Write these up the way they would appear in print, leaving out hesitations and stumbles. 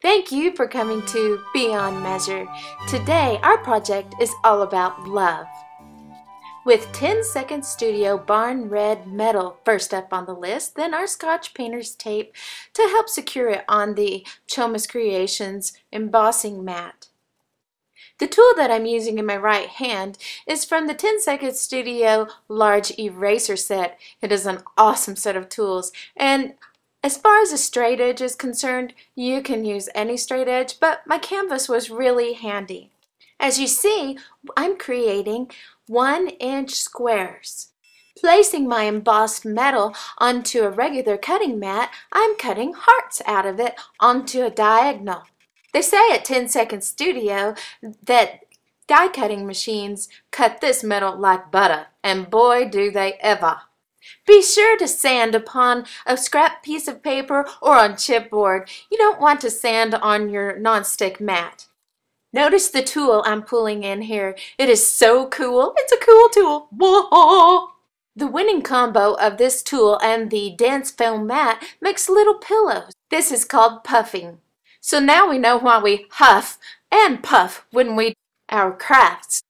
Thank you for coming to Beyond Measure. Today, our project is all about love. With 10-second studio barn red metal first up on the list, then our Scotch painter's tape to help secure it on the Chomas Creations embossing mat. The tool that I'm using in my right hand is from the 10-second studio large eraser set. It is an awesome set of tools, and as far as a straight edge is concerned, you can use any straight edge, but my canvas was really handy. As you see, I'm creating 1-inch squares. Placing my embossed metal onto a regular cutting mat, I'm cutting hearts out of it onto a diagonal. They say at 10-second studio that die cutting machines cut this metal like butter, and boy do they ever. Be sure to sand upon a scrap piece of paper or on chipboard. You don't want to sand on your nonstick mat. Notice the tool I'm pulling in here. It is so cool. It's a cool tool. Whoa! The winning combo of this tool and the dense foam mat makes little pillows. This is called puffing. So now we know why we huff and puff when we do our crafts.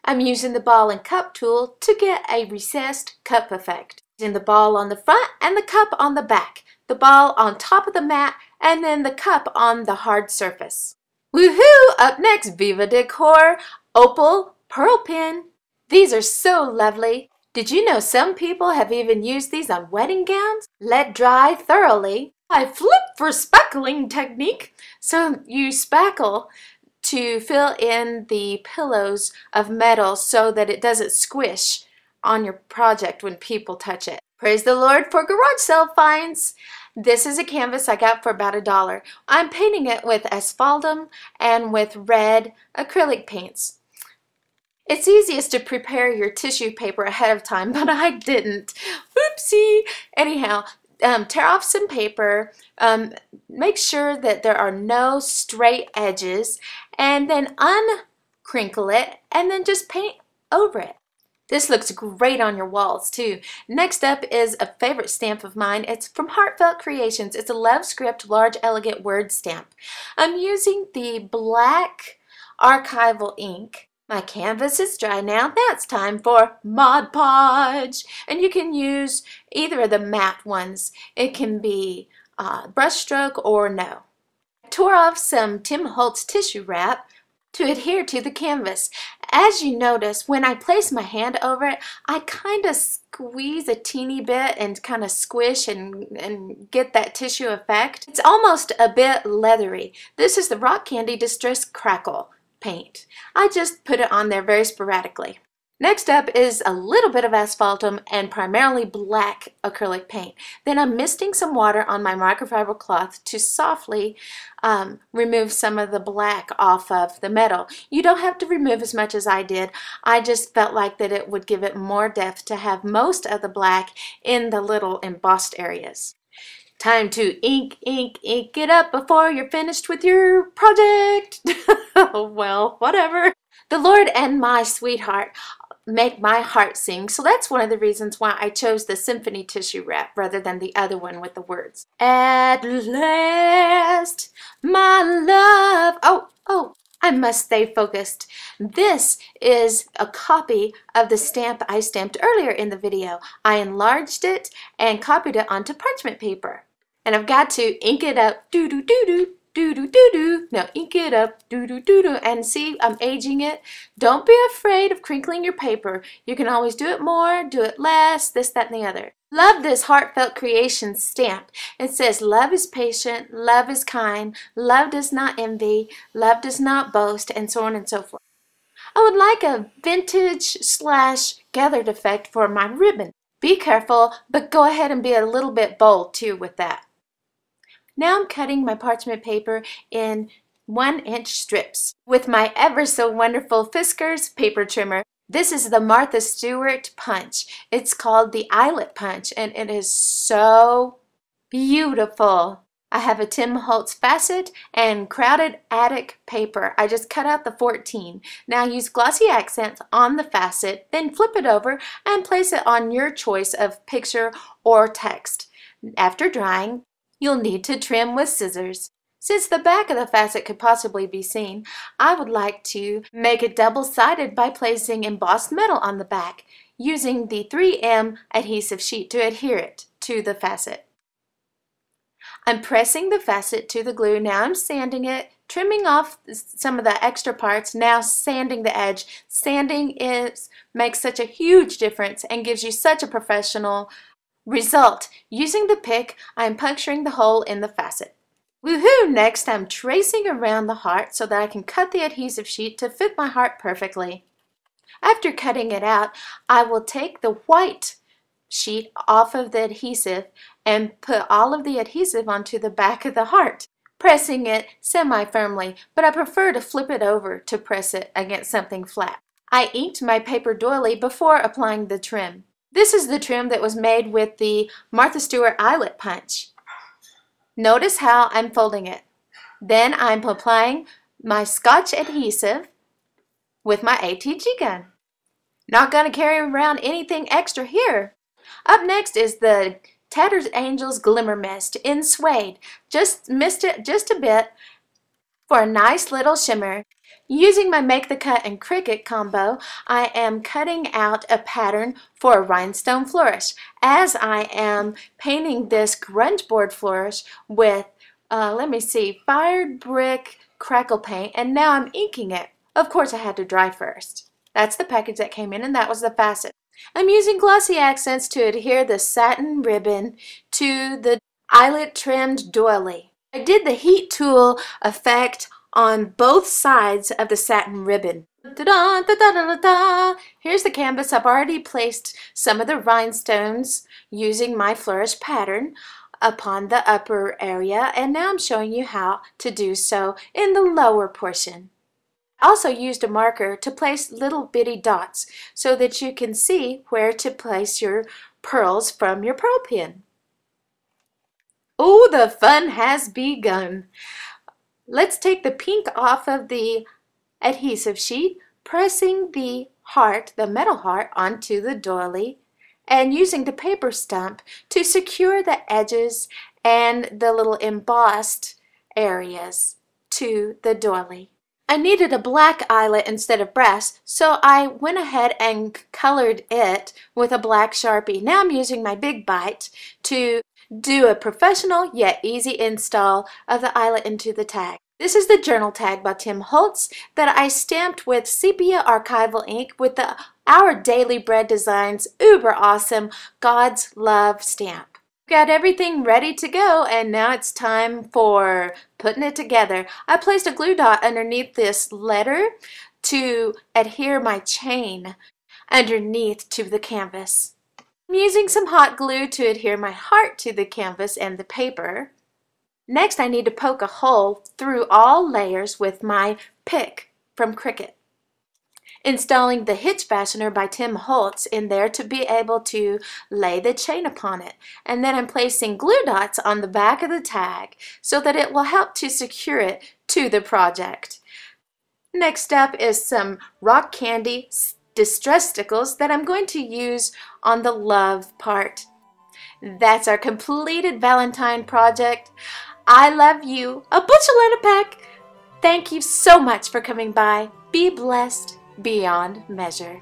I'm using the ball and cup tool to get a recessed cup effect. Using the ball on the front and the cup on the back. The ball on top of the mat and then the cup on the hard surface. Woohoo! Up next, Viva Decor Opal Pearl Pin. These are so lovely. Did you know some people have even used these on wedding gowns? Let dry thoroughly. I flip for spackling technique. So you spackle to fill in the pillows of metal so that it doesn't squish on your project when people touch it. Praise the Lord for garage sale finds. This is a canvas I got for about $1. I'm painting it with asphaltum and with red acrylic paints. It's easiest to prepare your tissue paper ahead of time, but I didn't. Oopsie! Anyhow, tear off some paper, make sure that there are no straight edges, and then uncrinkle it, and then just paint over it. This looks great on your walls too. Next up is a favorite stamp of mine. It's from Heartfelt Creations. It's a love script large elegant word stamp. I'm using the black archival ink. My canvas is dry now. That's time for Mod Podge. And you can use either of the matte ones. It can be brushstroke or no. I tore off some Tim Holtz tissue wrap to adhere to the canvas. As you notice, when I place my hand over it, I kind of squeeze a teeny bit and kind of squish and get that tissue effect. It's almost a bit leathery. This is the Rock Candy Distress Crackle paint. I just put it on there very sporadically. Next up is a little bit of asphaltum and primarily black acrylic paint. Then I'm misting some water on my microfiber cloth to softly remove some of the black off of the metal. You don't have to remove as much as I did. I just felt like that it would give it more depth to have most of the black in the little embossed areas. Time to ink it up before you're finished with your project. Well, whatever. The Lord and my sweetheart make my heart sing, so that's one of the reasons why I chose the symphony tissue wrap rather than the other one with the words. At last, my love. Oh, I must stay focused. This is a copy of the stamp I stamped earlier in the video. I enlarged it and copied it onto parchment paper. And I've got to ink it up, do-do-do-do, do-do-do-do. Now ink it up, do-do-do-do. And see, I'm aging it. Don't be afraid of crinkling your paper. You can always do it more, do it less, this, that, and the other. Love this Heartfelt Creations stamp. It says, love is patient, love is kind, love does not envy, love does not boast, and so on and so forth. I would like a vintage / gathered effect for my ribbon. Be careful, but go ahead and be a little bit bold too with that. Now I'm cutting my parchment paper in 1-inch strips with my ever so wonderful Fiskars paper trimmer. This is the Martha Stewart punch. It's called the Eyelet punch, and it is so beautiful. I have a Tim Holtz facet and crowded attic paper. I just cut out the 14. Now use glossy accents on the facet, then flip it over and place it on your choice of picture or text. After drying, you'll need to trim with scissors. Since the back of the facet could possibly be seen, I would like to make it double-sided by placing embossed metal on the back, using the 3M adhesive sheet to adhere it to the facet. I'm pressing the facet to the glue. Now I'm sanding it, trimming off some of the extra parts, now sanding the edge. Sanding makes such a huge difference and gives you such a professional result. Using the pick, I'm puncturing the hole in the facet. Woohoo! Next, I'm tracing around the heart so that I can cut the adhesive sheet to fit my heart perfectly. After cutting it out, I will take the white sheet off of the adhesive and put all of the adhesive onto the back of the heart, pressing it semi-firmly, but I prefer to flip it over to press it against something flat. I inked my paper doily before applying the trim. This is the trim that was made with the Martha Stewart eyelet punch. Notice how I'm folding it. Then I'm applying my Scotch adhesive with my ATG gun. Not going to carry around anything extra here. Up next is the Tattered Angels Glimmer Mist in suede. Just missed it just a bit for a nice little shimmer. Using my Make the Cut and Cricut combo, I am cutting out a pattern for a rhinestone flourish, as I am painting this grunge board flourish with, fired brick crackle paint, and now I'm inking it. Of course I had to dry first. That's the package that came in, and that was the facet. I'm using glossy accents to adhere the satin ribbon to the eyelet trimmed doily. I did the heat tool effect on both sides of the satin ribbon. Da-da, da-da-da-da-da. Here's the canvas. I've already placed some of the rhinestones using my flourish pattern upon the upper area, and now I'm showing you how to do so in the lower portion. I also used a marker to place little bitty dots so that you can see where to place your pearls from your pearl pin. Oh, the fun has begun. Let's take the pink off of the adhesive sheet, pressing the heart, the metal heart, onto the doily, and using the paper stump to secure the edges and the little embossed areas to the doily. I needed a black eyelet instead of brass, so I went ahead and colored it with a black Sharpie. Now I'm using my Big Bite to do a professional yet easy install of the eyelet into the tag. This is the journal tag by Tim Holtz that I stamped with sepia archival ink with the Our Daily Bread Designs uber awesome God's Love stamp. Got everything ready to go, and now it's time for putting it together. I placed a glue dot underneath this letter to adhere my chain underneath to the canvas. I'm using some hot glue to adhere my heart to the canvas and the paper. Next, I need to poke a hole through all layers with my pick from Cricut. Installing the hitch fastener by Tim Holtz in there to be able to lay the chain upon it. And then I'm placing glue dots on the back of the tag so that it will help to secure it to the project. Next up is some rock candy distress stickles that I'm going to use on the love part. That's our completed Valentine project. I love you. A bushel and a peck. Thank you so much for coming by. Be blessed beyond measure.